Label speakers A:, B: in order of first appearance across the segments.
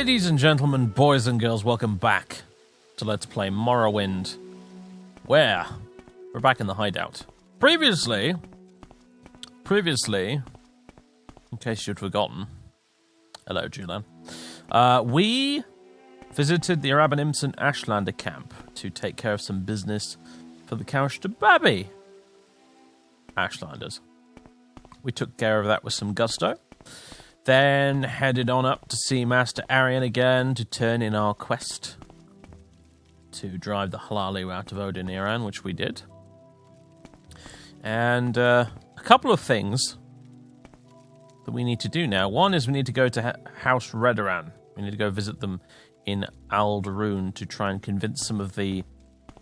A: Ladies and gentlemen, boys and girls, welcome back to Let's Play Morrowind, where we're back in the hideout. Previously, in case you'd forgotten, hello Julan, we visited the Arabanimson Ashlander camp to take care of some business for the Kaushtababi Ashlanders. We took care of that with some gusto. Then headed on up to see Master Arian again to turn in our quest to drive the Halali out of Ordinator, which we did. And a couple of things that we need to do now. One is we need to go to House Redoran. We need to go visit them in Alderun to try and convince some of the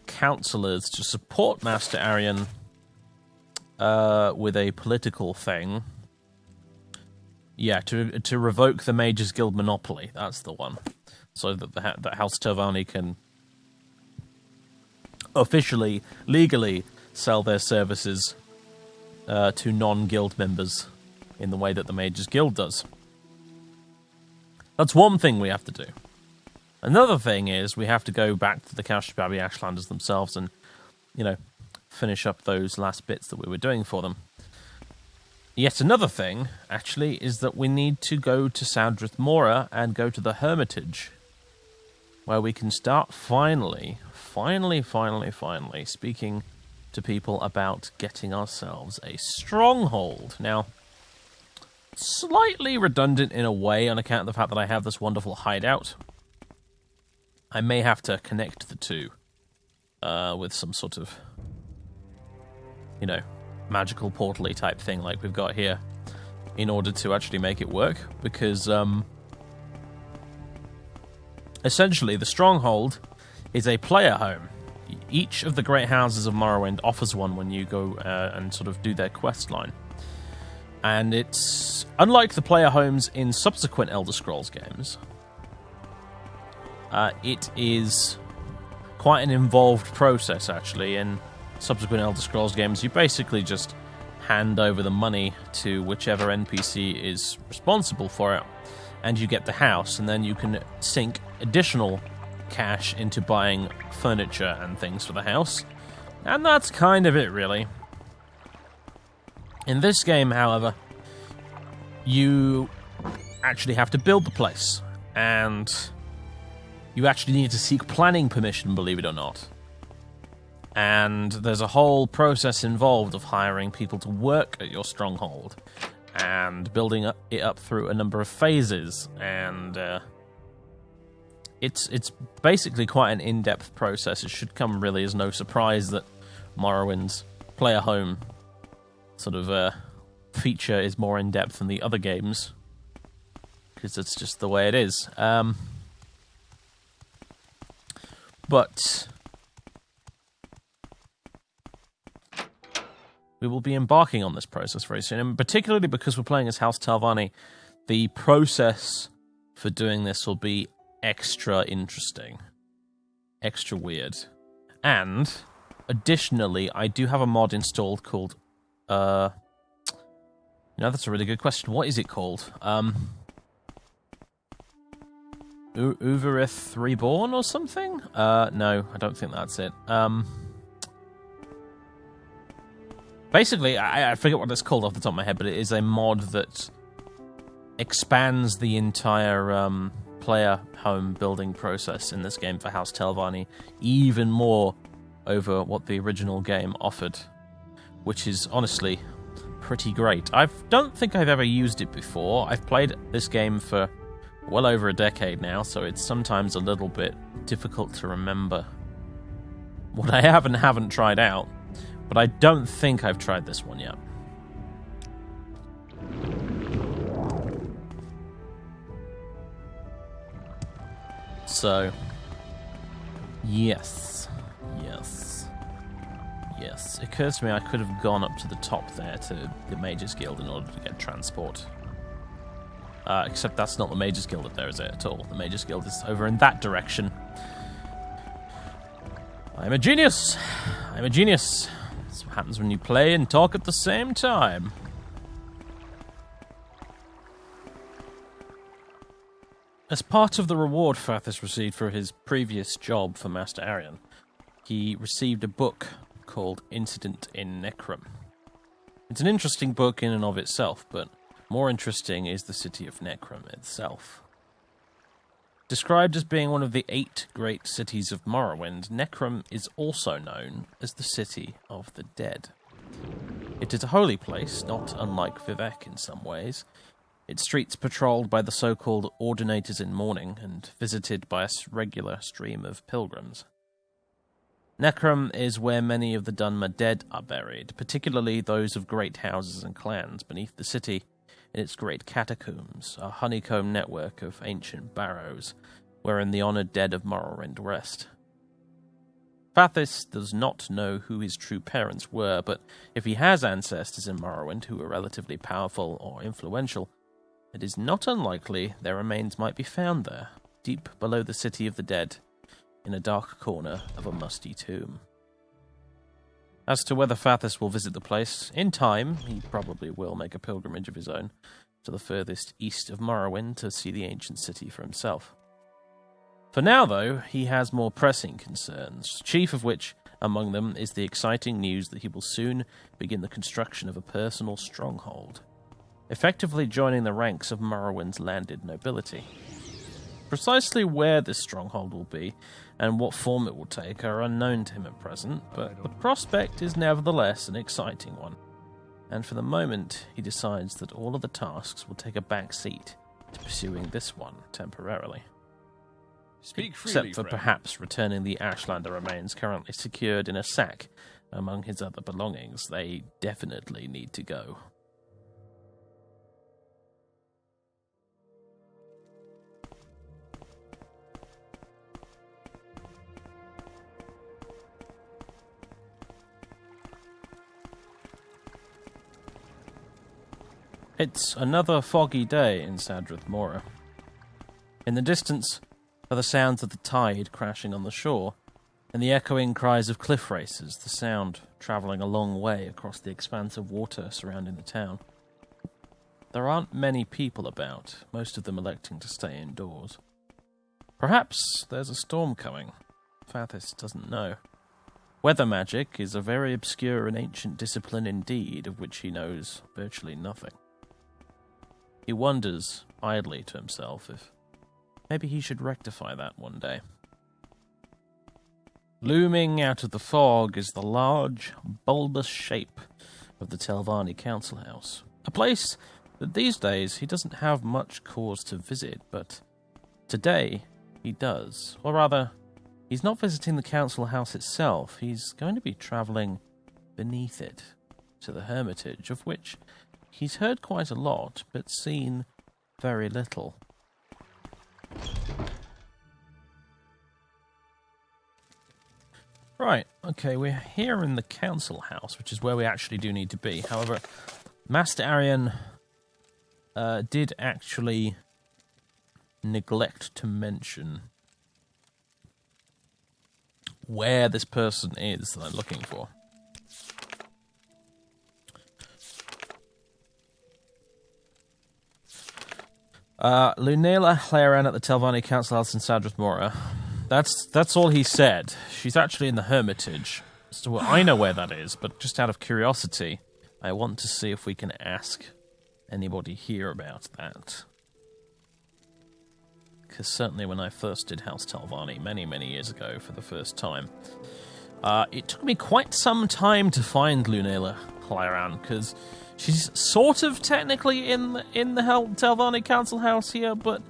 A: councillors to support Master Arian with a political thing. Yeah, to revoke the Mages Guild monopoly. That's the one. So that that House Tovani can officially, legally sell their services to non-guild members in the way that the Mages Guild does. That's one thing we have to do. Another thing is we have to go back to the Kaushtababi Ashlanders themselves and, you know, finish up those last bits that we were doing for them. Yet another thing, actually, is that we need to go to Sadrith Mora and go to the Hermitage, where we can start finally speaking to people about getting ourselves a stronghold. Now, slightly redundant in a way on account of the fact that I have this wonderful hideout. I may have to connect the two with some sort of, you know, magical portal-y type thing like we've got here in order to actually make it work, because essentially the Stronghold is a player home. Each of the great houses of Morrowind offers one when you go and sort of do their quest line. And it's unlike the player homes in subsequent Elder Scrolls games. It is quite an involved process, actually. In subsequent Elder Scrolls games, you basically just hand over the money to whichever NPC is responsible for it, and you get the house, and then you can sink additional cash into buying furniture and things for the house. And that's kind of it, really. In this game, however, you actually have to build the place, and you actually need to seek planning permission, believe it or not. And there's a whole process involved of hiring people to work at your stronghold and building it up through a number of phases. And it's basically quite an in-depth process. It should come really as no surprise that Morrowind's player home sort of feature is more in-depth than the other games, because it's just the way it is. But we will be embarking on this process very soon, and particularly because we're playing as House Talvani, the process for doing this will be extra interesting, extra weird. And additionally, I do have a mod installed called, that's a really good question. What is it called? Uvirith Reborn or something? No, I don't think that's it. Basically, I forget what it's called off the top of my head, but it is a mod that expands the entire player home building process in this game for House Telvanni even more over what the original game offered, which is honestly pretty great. I don't think I've ever used it before. I've played this game for well over a decade now, so it's sometimes a little bit difficult to remember what I have and haven't tried out. But I don't think I've tried this one yet. So, yes. It occurs to me I could have gone up to the top there to the Mages Guild in order to get transport. Except that's not the Mages Guild up there, is it, at all? The Mages Guild is over in that direction. I'm a genius! That's what happens when you play and talk at the same time. As part of the reward Fathis received for his previous job for Master Arian, he received a book called Incident in Necrum. It's an interesting book in and of itself, but more interesting is the city of Necrum itself. Described as being one of the 8 great cities of Morrowind, Necrum is also known as the City of the Dead. It is a holy place, not unlike Vivec in some ways. Its streets patrolled by the so-called Ordinators in mourning and visited by a regular stream of pilgrims. Necrum is where many of the Dunmer dead are buried, particularly those of great houses and clans beneath the city. In its great catacombs, a honeycomb network of ancient barrows, wherein the honoured dead of Morrowind rest. Fathis does not know who his true parents were, but if he has ancestors in Morrowind who are relatively powerful or influential, it is not unlikely their remains might be found there, deep below the city of the dead, in a dark corner of a musty tomb. As to whether Fathis will visit the place, in time, he probably will make a pilgrimage of his own to the furthest east of Morrowind to see the ancient city for himself. For now, though, he has more pressing concerns, chief of which, among them, is the exciting news that he will soon begin the construction of a personal stronghold, effectively joining the ranks of Morrowind's landed nobility. Precisely where this stronghold will be and what form it will take are unknown to him at present, but the prospect is nevertheless an exciting one, and for the moment he decides that all of the tasks will take a back seat to pursuing this one temporarily.
B: Speak freely,
A: except for
B: friend.
A: perhaps returning the Ashlander remains currently secured in a sack among his other belongings. They definitely need to go. It's another foggy day in Sadrith Mora. In the distance are the sounds of the tide crashing on the shore, and the echoing cries of cliff racers, the sound travelling a long way across the expanse of water surrounding the town. There aren't many people about, most of them electing to stay indoors. Perhaps there's a storm coming. Fathis doesn't know. Weather magic is a very obscure and ancient discipline indeed, of which he knows virtually nothing. He wonders, idly to himself, if maybe he should rectify that one day. Looming out of the fog is the large, bulbous shape of the Telvanni Council House. A place that these days he doesn't have much cause to visit, but today he does. Or rather, he's not visiting the Council House itself, he's going to be travelling beneath it, to the Hermitage, of which he's heard quite a lot, but seen very little. Right, okay, we're here in the Council House, which is where we actually do need to be. However, Master Arian did actually neglect to mention where this person is that I'm looking for. Lunela Hlaeran at the Telvanni Council House in Sadrith Mora. That's all he said. She's actually in the Hermitage. So I know where that is, but just out of curiosity, I want to see if we can ask anybody here about that. Because certainly when I first did House Telvanni many, many years ago for the first time, it took me quite some time to find Lunela Hlaeran, because she's sort of technically in the Telvanni Council House here, but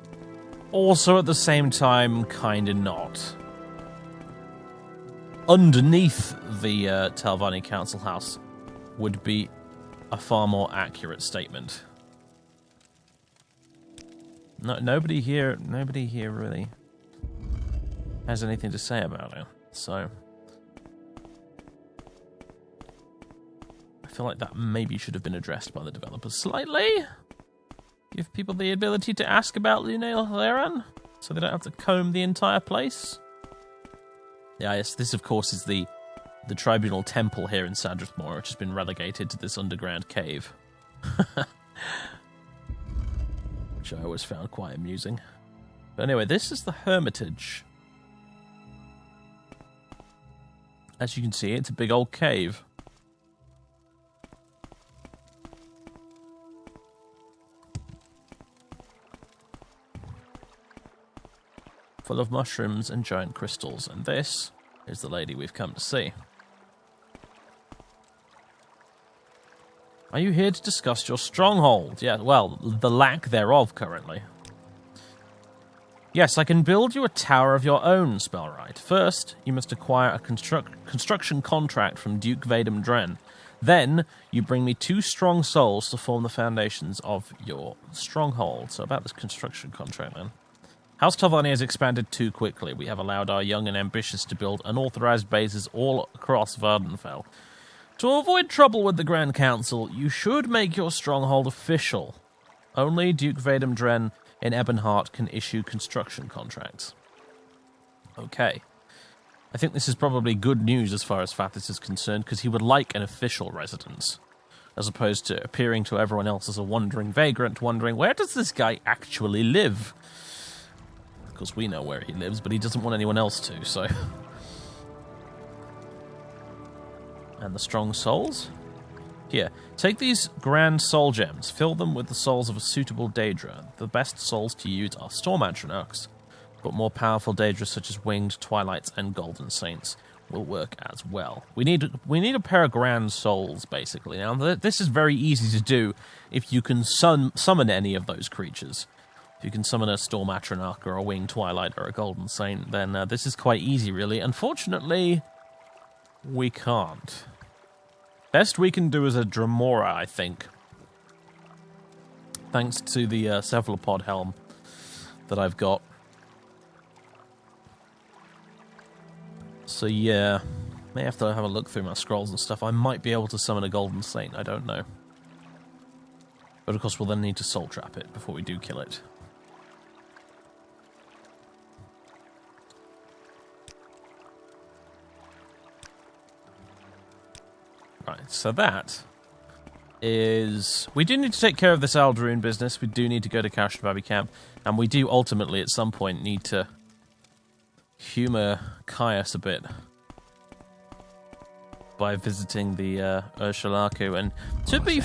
A: also at the same time, kind of not. Underneath the Telvanni Council House would be a far more accurate statement. Nobody here really has anything to say about it, so I feel like that maybe should have been addressed by the developers slightly. Give people the ability to ask about Lunela Hlaeran, so they don't have to comb the entire place. Yeah, yes, this of course is the Tribunal Temple here in Sadrith Mora, which has been relegated to this underground cave. Which I always found quite amusing. But anyway, this is the Hermitage. As you can see, it's a big old cave. Full of mushrooms and giant crystals, and this is the lady we've come to see. Are you here to discuss your stronghold? Yeah, well, the lack thereof currently. Yes, I can build you a tower of your own, Spellwright. First, you must acquire a construction contract from Duke Vadem Dren. Then, you bring me 2 strong souls to form the foundations of your stronghold. So about this construction contract, then. House Telvanni has expanded too quickly. We have allowed our young and ambitious to build unauthorized bases all across Vvardenfell. To avoid trouble with the Grand Council, you should make your stronghold official. Only Duke Vadem Dren in Ebonheart can issue construction contracts. Okay. I think this is probably good news as far as Fathis is concerned, because he would like an official residence, as opposed to appearing to everyone else as a wandering vagrant, wondering, where does this guy actually live? Of course, we know where he lives, but he doesn't want anyone else to, so... And the strong souls? Here, take these grand soul gems, fill them with the souls of a suitable Daedra. The best souls to use are Storm Atronachs, but more powerful Daedras such as Winged Twilights and Golden Saints will work as well. We need a pair of grand souls, basically. Now, this is very easy to do if you can summon any of those creatures. If you can summon a Storm Atronach or a Winged Twilight or a Golden Saint, then this is quite easy, really. Unfortunately, we can't. Best we can do is a Dremora, I think. Thanks to the Cephalopod helm that I've got. So yeah, may have to have a look through my scrolls and stuff. I might be able to summon a Golden Saint, I don't know. But of course we'll then need to soul trap it before we do kill it. Right, so that is... We do need to take care of this Aldaroon business. We do need to go to Kashtababi camp. And we do ultimately, at some point, need to humour Caius a bit by visiting the Urshalaku. And to be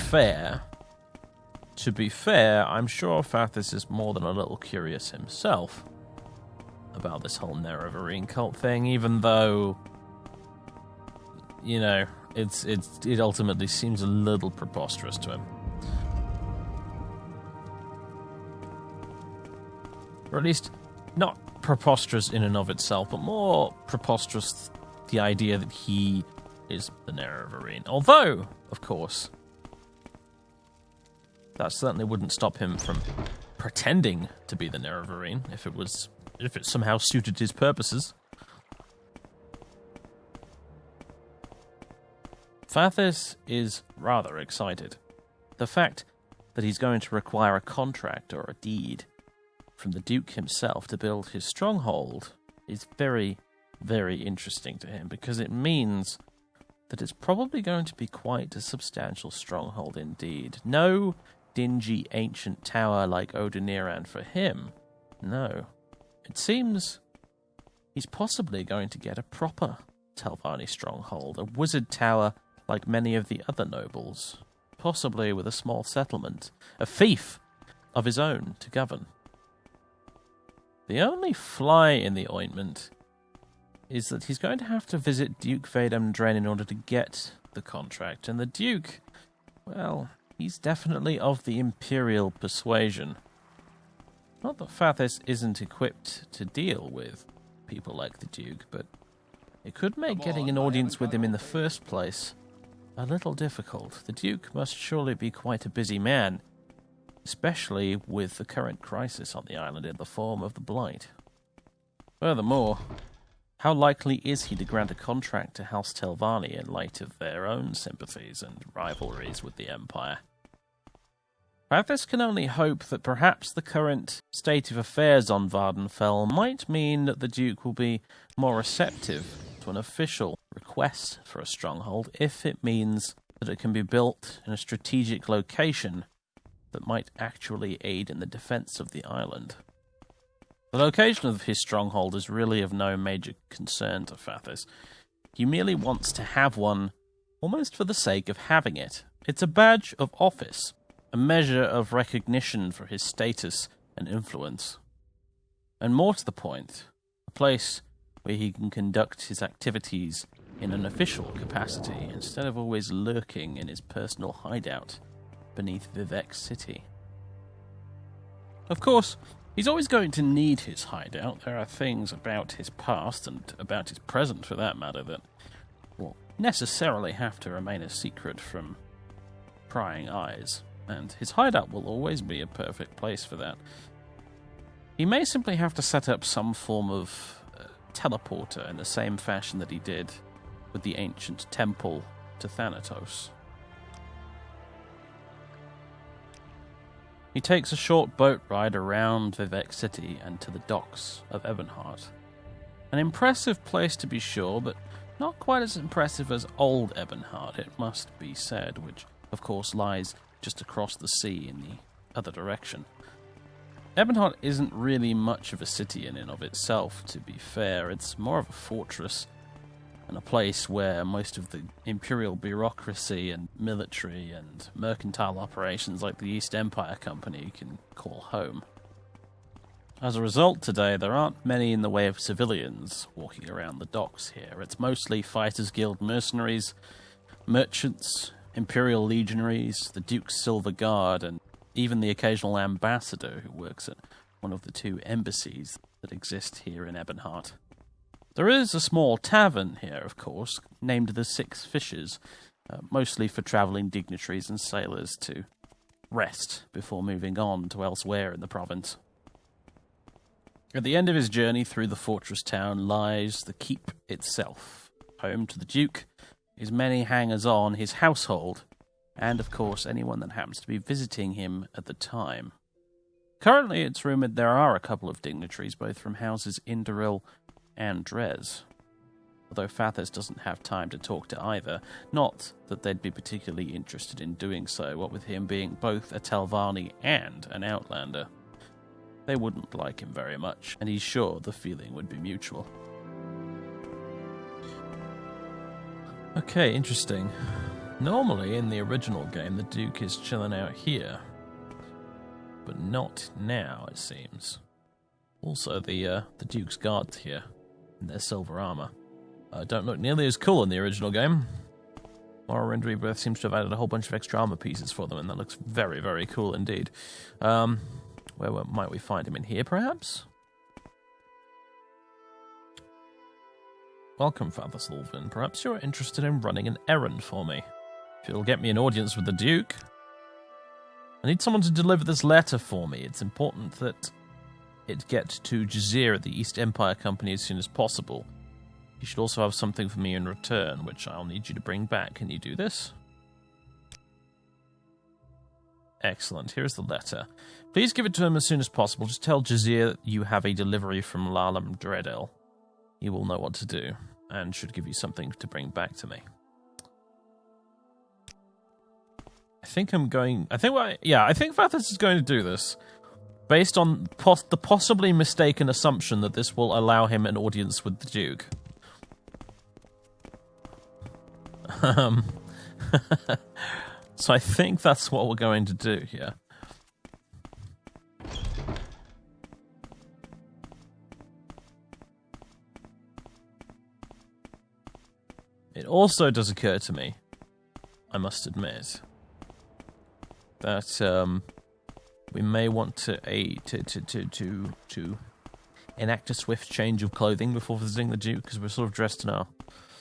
A: fair, I'm sure Fathis is more than a little curious himself about this whole Nerevarine cult thing, even though, you know... It ultimately seems a little preposterous to him. Or at least, not preposterous in and of itself, but more preposterous the idea that he is the Nerevarine. Although, of course, that certainly wouldn't stop him from pretending to be the Nerevarine if it somehow suited his purposes. Fathis is rather excited. The fact that he's going to require a contract or a deed from the Duke himself to build his stronghold is very, very interesting to him, because it means that it's probably going to be quite a substantial stronghold indeed. No dingy ancient tower like Ordinator for him. No. It seems he's possibly going to get a proper Telvanni stronghold, a wizard tower like many of the other nobles, possibly with a small settlement, a fief of his own to govern. The only fly in the ointment is that he's going to have to visit Duke Vadem Dren in order to get the contract, and the Duke, well, he's definitely of the Imperial persuasion. Not that Fathis isn't equipped to deal with people like the Duke, but it could make getting an audience with him in the first place a little difficult. The Duke must surely be quite a busy man, especially with the current crisis on the island in the form of the Blight. Furthermore, how likely is he to grant a contract to House Telvanni in light of their own sympathies and rivalries with the Empire? Fathis can only hope that perhaps the current state of affairs on Vvardenfell might mean that the Duke will be more receptive to an official request for a stronghold if it means that it can be built in a strategic location that might actually aid in the defense of the island. The location of his stronghold is really of no major concern to Fathers. He merely wants to have one almost for the sake of having it. It's a badge of office, a measure of recognition for his status and influence. And more to the point, a place where he can conduct his activities in an official capacity instead of always lurking in his personal hideout beneath Vivec City. Of course, he's always going to need his hideout. There are things about his past, and about his present for that matter, that will necessarily have to remain a secret from prying eyes, and his hideout will always be a perfect place for that. He may simply have to set up some form of teleporter in the same fashion that he did with the ancient temple to Thanatos. He takes a short boat ride around Vivec City and to the docks of Ebonheart. An impressive place to be sure, but not quite as impressive as old Ebonheart, it must be said, which of course lies just across the sea in the other direction. Ebonheart isn't really much of a city in and of itself, to be fair. It's more of a fortress and a place where most of the imperial bureaucracy and military and mercantile operations like the East Empire Company can call home. As a result, today there aren't many in the way of civilians walking around the docks here. It's mostly Fighters Guild mercenaries, merchants, Imperial legionaries, the Duke's Silver Guard, and even the occasional ambassador who works at one of the 2 embassies that exist here in Ebonheart. There is a small tavern here, of course, named the Six Fishes, mostly for travelling dignitaries and sailors to rest before moving on to elsewhere in the province. At the end of his journey through the fortress town lies the keep itself, home to the Duke, his many hangers-on, his household, and of course anyone that happens to be visiting him at the time. Currently it's rumoured there are a couple of dignitaries, both from houses Indoril and Dres, although Fathers doesn't have time to talk to either, not that they'd be particularly interested in doing so, what with him being both a Telvanni and an Outlander. They wouldn't like him very much, and he's sure the feeling would be mutual. Okay, interesting. Normally, in the original game, the Duke is chilling out here. But not now, it seems. Also, the Duke's guards here, in their silver armour, don't look nearly as cool in the original game. Morrowind Rebirth seems to have added a whole bunch of extra armour pieces for them, and that looks very, very cool indeed. Where might we find him? In here, perhaps? Welcome, Father Sullivan. Perhaps you're interested in running an errand for me. If it'll get me an audience with the Duke. I need someone to deliver this letter for me. It's important that it get to Jazir at the East Empire Company as soon as possible. You should also have something for me in return, which I'll need you to bring back. Can you do this? Excellent. Here's the letter. Please give it to him as soon as possible. Just tell Jazir you have a delivery from Lalam Dreadel. He will know what to do, and should give you something to bring back to me. I think Fathers is going to do this, based on the possibly mistaken assumption that this will allow him an audience with the Duke. So I think that's what we're going to do here. It also does occur to me, I must admit, that we may want to enact a swift change of clothing before visiting the Duke, because we're sort of dressed in our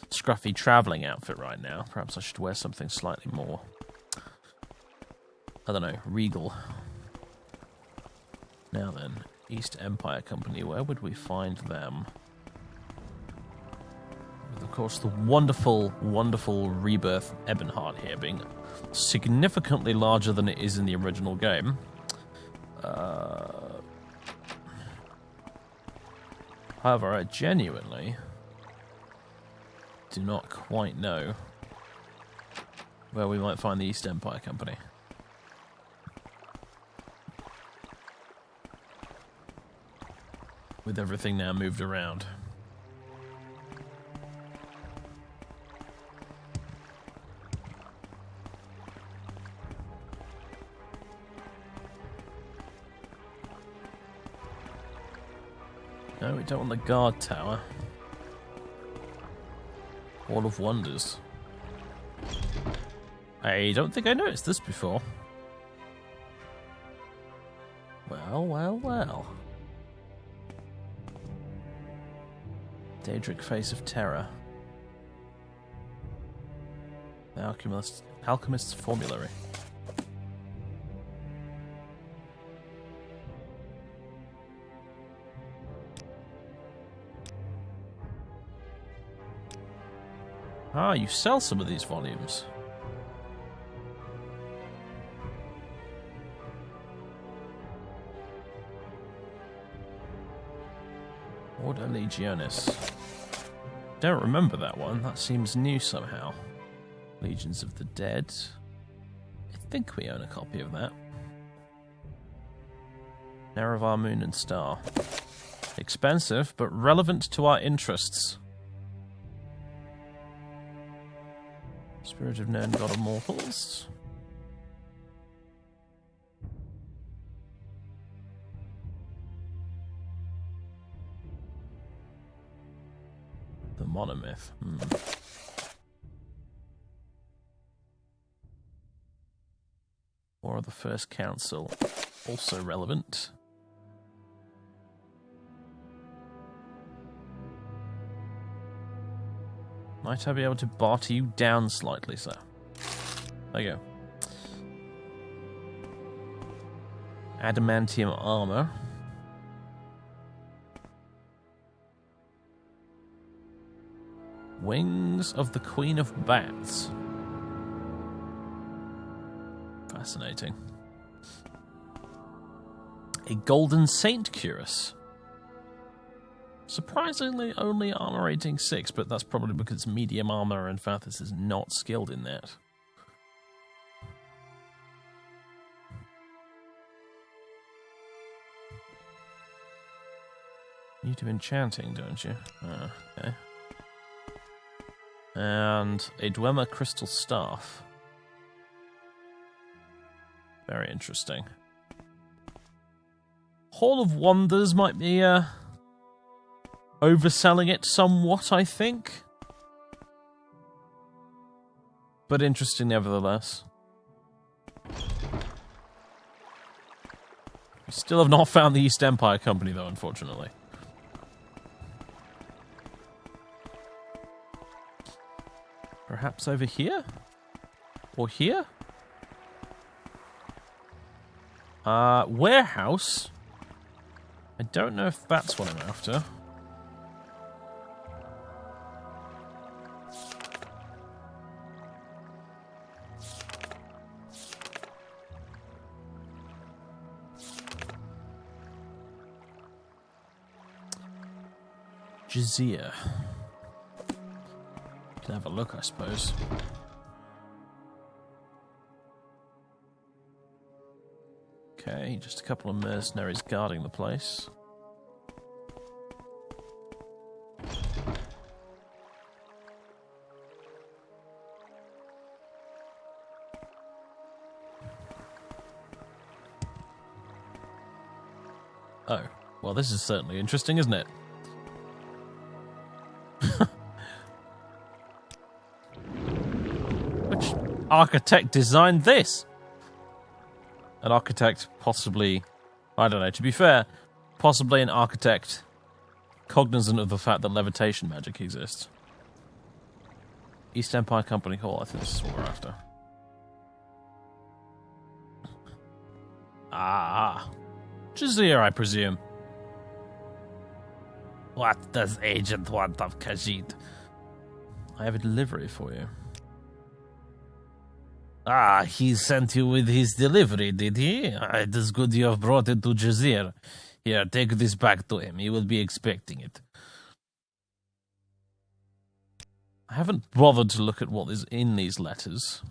A: scruffy travelling outfit right now. Perhaps I should wear something slightly more, I don't know, regal. Now then, East Empire Company, where would we find them? With, of course, the wonderful, wonderful Rebirth Ebonheart here being significantly larger than it is in the original game. However, I genuinely do not quite know where we might find the East Empire Company. with everything now moved around. No, we don't want the guard tower. Hall of Wonders. I don't think I noticed this before. Well, well, well. Daedric Face of Terror. The Alchemist's Formulary. Ah, you sell some of these volumes. Order Legionis. Don't remember that one. That seems new somehow. Legions of the Dead. I think we own a copy of that. Nerevar Moon and Star. Expensive, but relevant to our interests. Spirit of Known God of Mortals. The Monomyth. War of the First Council. Also relevant. Might I be able to barter you down slightly, sir? There you go. Adamantium armor. Wings of the Queen of Bats. Fascinating. A Golden Saint Cuirass. Surprisingly, only armor rating 6, but that's probably because it's medium armor and Fathis is not skilled in that. You do enchanting, don't you? Okay. And a Dwemer Crystal Staff. Very interesting. Hall of Wonders might be overselling it somewhat, I think. But interesting nevertheless. We still have not found the East Empire Company, though, unfortunately. Perhaps over here? Or here? Warehouse? I don't know if that's what I'm after. Jizya. Can have a look, I suppose. Okay, just a couple of mercenaries guarding the place. Oh, well, this is certainly interesting, isn't it? Which architect designed this? An architect, possibly, I don't know, to be fair, possibly an architect cognizant of the fact that levitation magic exists. East Empire Company Hall, I think this is what we're after. Ah, Jizya, I presume. What does Agent want of Khajiit? I have a delivery for you. Ah, he sent you with his delivery, did he? It is good you have brought it to Jizya. Here, take this back to him. He will be expecting it. I haven't bothered to look at what is in these letters.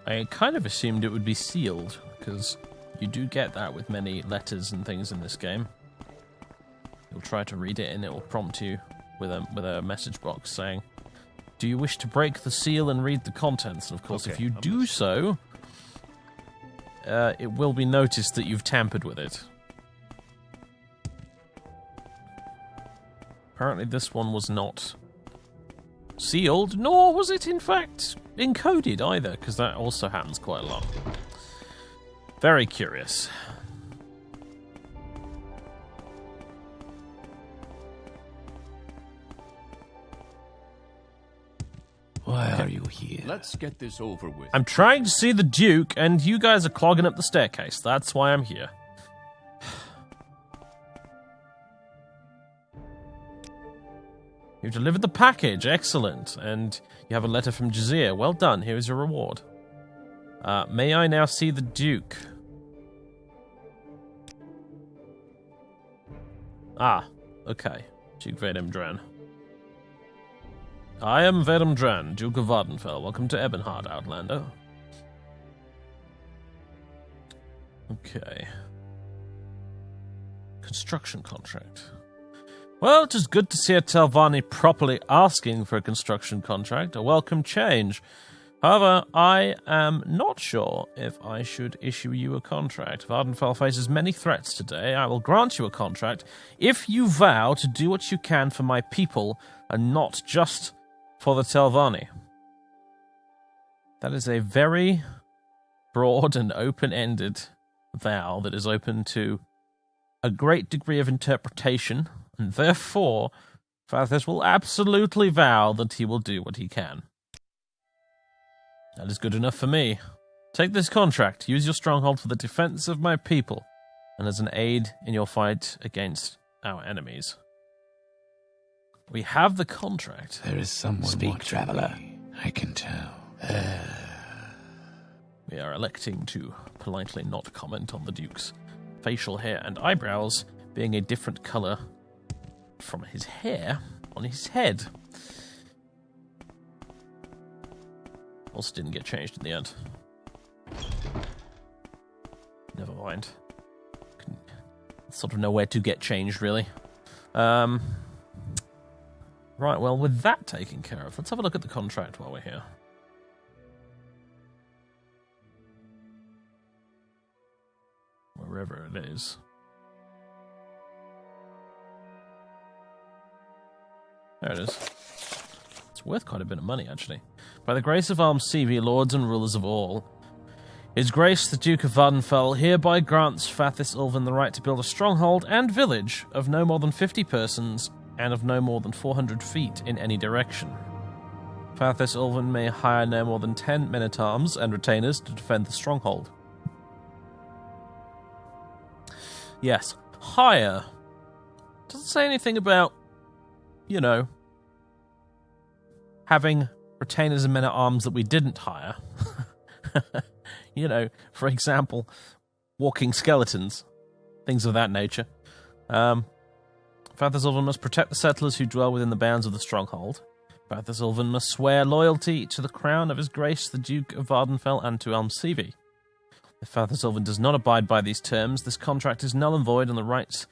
A: I kind of assumed it would be sealed, because you do get that with many letters and things in this game. You'll try to read it and it will prompt you with a message box saying, do you wish to break the seal and read the contents? And of course, if you do so, it will be noticed that you've tampered with it. Apparently this one was not sealed, nor was it in fact encoded either, because that also happens quite a lot. Very curious.
C: Why are you here?
B: Let's get this over with.
A: I'm trying to see the Duke, and you guys are clogging up the staircase. That's why I'm here. You've delivered the package. Excellent. And you have a letter from Jazir. Well done. Here is your reward. May I now see the Duke? Ah, okay. Duke Vedemdran. I am Vedemdran, Duke of Vardenfell. Welcome to Ebonheart, Outlander. Okay. Construction contract. Well, it is good to see a Telvanni properly asking for a construction contract, a welcome change. However, I am not sure if I should issue you a contract. Vardenfell faces many threats today. I will grant you a contract if you vow to do what you can for my people and not just for the Telvanni. That is a very broad and open-ended vow that is open to a great degree of interpretation, and therefore, Fathers will absolutely vow that he will do what he can. That is good enough for me. Take this contract, use your stronghold for the defense of my people, and as an aid in your fight against our enemies. We have the contract.
C: There is someone.
D: Speak, traveler.
C: I can tell.
A: We are electing to politely not comment on the Duke's facial hair and eyebrows being a different colour from his hair on his head. Also didn't get changed in the end. Never mind. Sort of know where to get changed, really. Right, well, with that taken care of, let's have a look at the contract while we're here. Wherever it is. There it is. It's worth quite a bit of money, actually. By the grace of Almsevi, lords and rulers of all, His Grace the Duke of Vardenfell hereby grants Fathis Ulven the right to build a stronghold and village of no more than 50 persons and of no more than 400 feet in any direction. Fathis Ulven may hire no more than 10 men-at-arms and retainers to defend the stronghold. Yes, hire. Doesn't say anything about, you know, having retainers and men-at-arms that we didn't hire. You know, for example, walking skeletons, things of that nature. Fathis Ulven must protect the settlers who dwell within the bounds of the stronghold. Fathis Ulven must swear loyalty to the crown of His Grace the Duke of Vardenfell and to Almsevi. If Fathis Ulven does not abide by these terms, this contract is null and void and the rights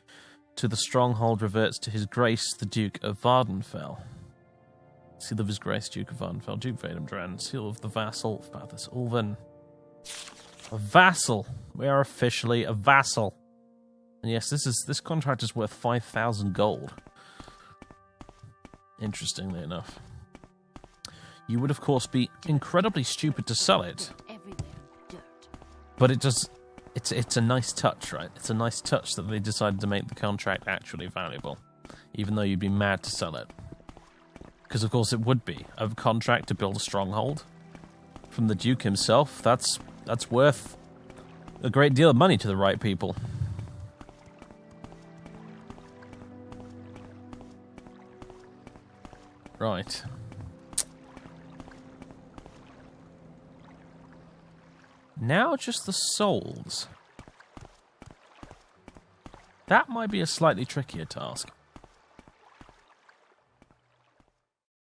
A: to the stronghold reverts to His Grace the Duke of Vardenfell. Seal of His Grace, Duke of Vardenfell, Duke Vedemdran. Seal of the vassal, Fathis Ulven. A vassal. We are officially a vassal. And yes, this contract is worth 5,000 gold. Interestingly enough. You would, of course, be incredibly stupid to sell it. But it does. It's a nice touch, right? It's a nice touch that they decided to make the contract actually valuable, even though you'd be mad to sell it. Because, of course, it would be. A contract to build a stronghold from the Duke himself, that's worth a great deal of money to the right people. Right. Now just the souls. That might be a slightly trickier task.